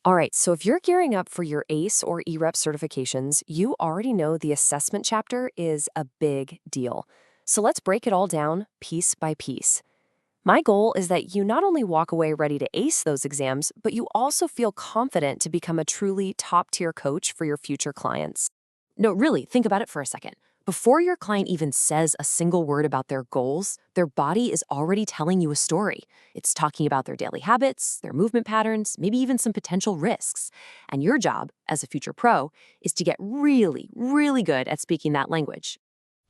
All right, so if you're gearing up for your ACE or ereps certifications, you already know the assessment chapter is a big deal. So let's break it all down piece by piece. My goal is that you not only walk away ready to ace those exams, but you also feel confident to become a truly top-tier coach for your future clients. No, really, think about it for a second. Before your client even says a single word about their goals, their body is already telling you a story. It's talking about their daily habits, their movement patterns, maybe even some potential risks. And your job, as a future pro, is to get really, really good at speaking that language.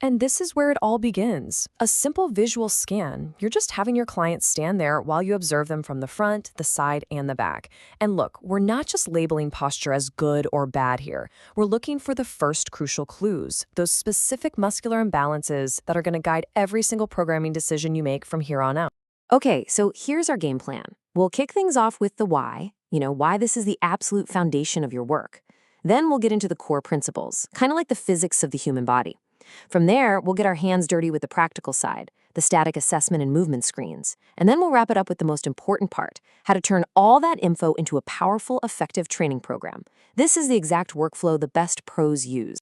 And this is where it all begins. A simple visual scan. You're just having your client stand there while you observe them from the front, the side, and the back. And look, we're not just labeling posture as good or bad here. We're looking for the first crucial clues, those specific muscular imbalances that are going to guide every single programming decision you make from here on out. Okay, so here's our game plan. We'll kick things off with the why, why this is the absolute foundation of your work. Then we'll get into the core principles, kind of like the physics of the human body. From there, we'll get our hands dirty with the practical side, the static assessment and movement screens. And then we'll wrap it up with the most important part, how to turn all that info into a powerful, effective training program. This is the exact workflow the best pros use.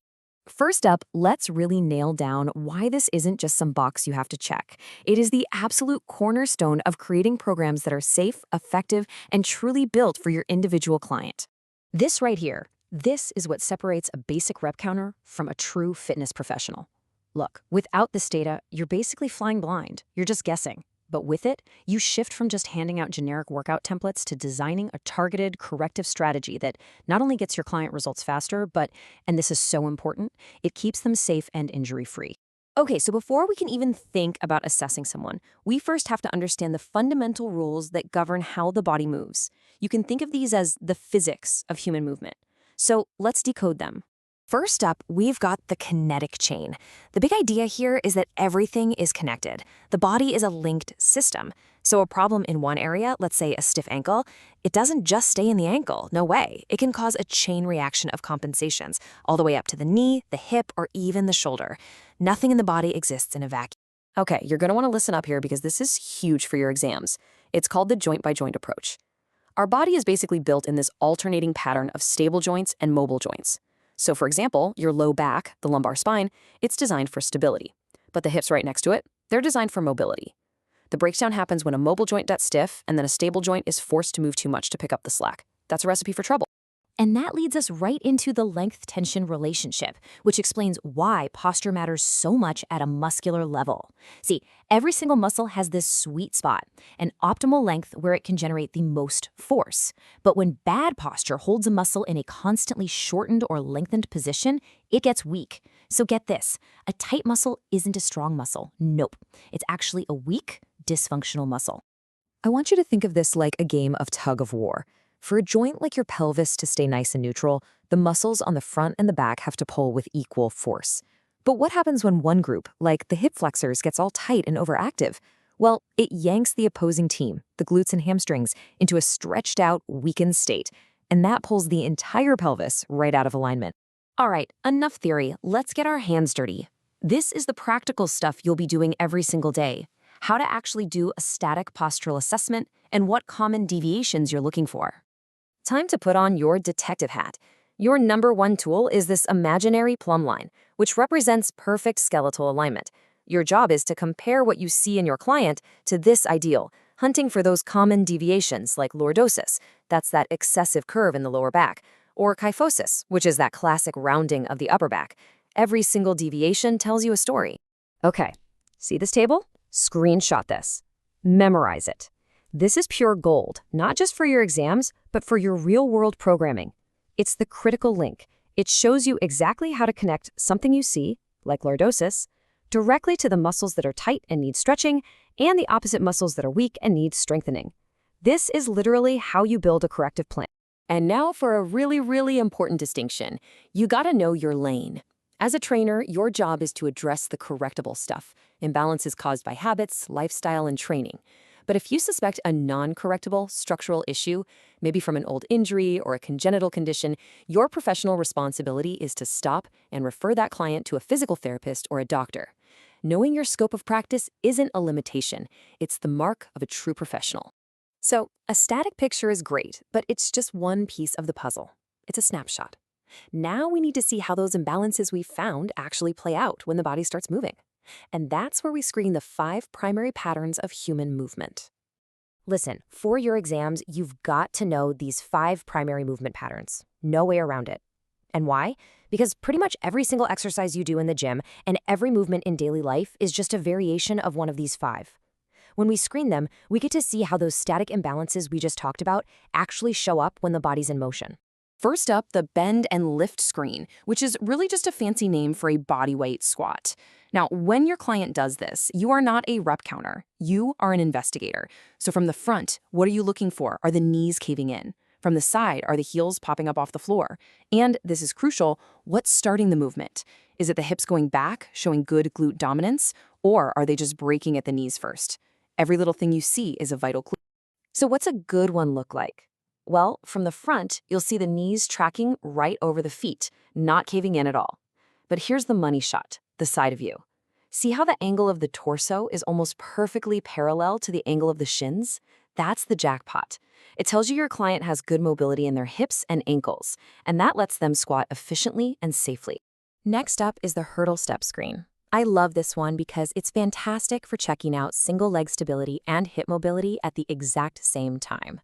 First up, let's really nail down why this isn't just some box you have to check. It is the absolute cornerstone of creating programs that are safe, effective, and truly built for your individual client. This right here, this is what separates a basic rep counter from a true fitness professional. Look, without this data, you're basically flying blind. You're just guessing. But with it, you shift from just handing out generic workout templates to designing a targeted, corrective strategy that not only gets your client results faster, but, and this is so important, it keeps them safe and injury-free. Okay, so before we can even think about assessing someone, we first have to understand the fundamental rules that govern how the body moves. You can think of these as the physics of human movement. So let's decode them. First up, we've got the kinetic chain. The big idea here is that everything is connected. The body is a linked system. So a problem in one area, let's say a stiff ankle, it doesn't just stay in the ankle. No way. It can cause a chain reaction of compensations, all the way up to the knee, the hip, or even the shoulder. Nothing in the body exists in a vacuum. Okay, you're going to want to listen up here because this is huge for your exams. It's called the joint-by-joint approach. Our body is basically built in this alternating pattern of stable joints and mobile joints. So for example, your low back, the lumbar spine, it's designed for stability. But the hips right next to it, they're designed for mobility. The breakdown happens when a mobile joint gets stiff and then a stable joint is forced to move too much to pick up the slack. That's a recipe for trouble. And that leads us right into the length-tension relationship, which explains why posture matters so much at a muscular level. See, every single muscle has this sweet spot, an optimal length where it can generate the most force. But when bad posture holds a muscle in a constantly shortened or lengthened position, it gets weak. So get this, a tight muscle isn't a strong muscle. Nope. It's actually a weak, dysfunctional muscle. I want you to think of this like a game of tug of war. For a joint like your pelvis to stay nice and neutral, the muscles on the front and the back have to pull with equal force. But what happens when one group, like the hip flexors, gets all tight and overactive? Well, it yanks the opposing team, the glutes and hamstrings, into a stretched out, weakened state, and that pulls the entire pelvis right out of alignment. All right, enough theory. Let's get our hands dirty. This is the practical stuff you'll be doing every single day. How to actually do a static postural assessment and what common deviations you're looking for. Time to put on your detective hat. Your number one tool is this imaginary plumb line, which represents perfect skeletal alignment. Your job is to compare what you see in your client to this ideal, hunting for those common deviations like lordosis, that's that excessive curve in the lower back, or kyphosis, which is that classic rounding of the upper back. Every single deviation tells you a story. Okay, see this table? Screenshot this. Memorize it. This is pure gold, not just for your exams, but for your real-world programming. It's the critical link. It shows you exactly how to connect something you see, like lordosis, directly to the muscles that are tight and need stretching, and the opposite muscles that are weak and need strengthening. This is literally how you build a corrective plan. And now for a really, really important distinction. You gotta know your lane. As a trainer, your job is to address the correctable stuff, imbalances caused by habits, lifestyle, and training. But if you suspect a non-correctable structural issue, maybe from an old injury or a congenital condition, your professional responsibility is to stop and refer that client to a physical therapist or a doctor. Knowing your scope of practice isn't a limitation. It's the mark of a true professional. So, a static picture is great, but it's just one piece of the puzzle. It's a snapshot. Now we need to see how those imbalances we found actually play out when the body starts moving. And that's where we screen the 5 primary patterns of human movement. Listen, for your exams, you've got to know these 5 primary movement patterns. No way around it. And why? Because pretty much every single exercise you do in the gym and every movement in daily life is just a variation of one of these 5. When we screen them, we get to see how those static imbalances we just talked about actually show up when the body's in motion. First up, the bend and lift screen, which is really just a fancy name for a bodyweight squat. Now, when your client does this, you are not a rep counter. You are an investigator. So from the front, what are you looking for? Are the knees caving in? From the side, are the heels popping up off the floor? And, this is crucial, what's starting the movement? Is it the hips going back, showing good glute dominance? Or are they just breaking at the knees first? Every little thing you see is a vital clue. So what's a good one look like? Well, from the front, you'll see the knees tracking right over the feet, not caving in at all. But here's the money shot, the side view. See how the angle of the torso is almost perfectly parallel to the angle of the shins? That's the jackpot. It tells you your client has good mobility in their hips and ankles, and that lets them squat efficiently and safely. Next up is the hurdle step screen. I love this one because it's fantastic for checking out single leg stability and hip mobility at the exact same time.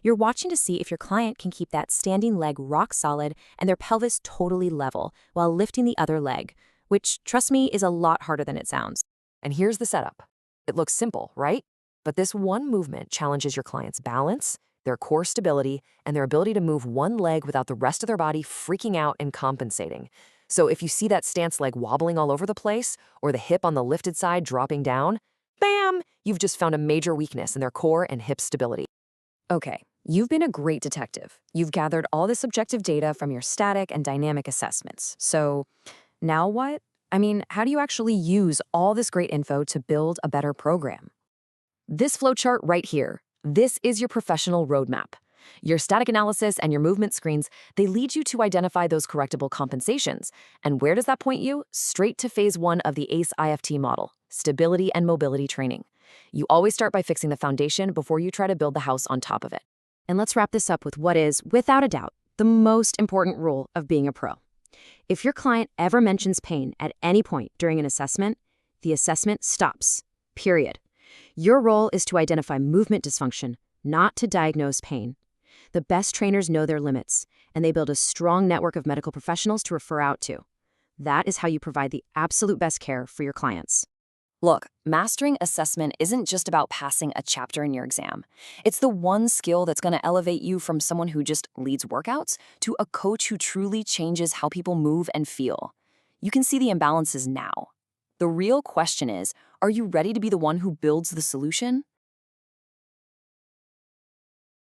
You're watching to see if your client can keep that standing leg rock solid and their pelvis totally level while lifting the other leg, which, trust me, is a lot harder than it sounds. And here's the setup. It looks simple, right? But this one movement challenges your client's balance, their core stability, and their ability to move one leg without the rest of their body freaking out and compensating. So if you see that stance leg wobbling all over the place, or the hip on the lifted side dropping down, bam! You've just found a major weakness in their core and hip stability. Okay, you've been a great detective. You've gathered all this objective data from your static and dynamic assessments. So now what? I mean, how do you actually use all this great info to build a better program? This flowchart right here, this is your professional roadmap. Your static analysis and your movement screens, they lead you to identify those correctable compensations. And where does that point you? Straight to phase 1 of the ACE IFT model, stability and mobility training. You always start by fixing the foundation before you try to build the house on top of it. And let's wrap this up with what is, without a doubt, the most important rule of being a pro. If your client ever mentions pain at any point during an assessment, the assessment stops. Period. Your role is to identify movement dysfunction, not to diagnose pain. The best trainers know their limits, and they build a strong network of medical professionals to refer out to. That is how you provide the absolute best care for your clients. Look, mastering assessment isn't just about passing a chapter in your exam. It's the one skill that's going to elevate you from someone who just leads workouts to a coach who truly changes how people move and feel. You can see the imbalances now. The real question is, are you ready to be the one who builds the solution?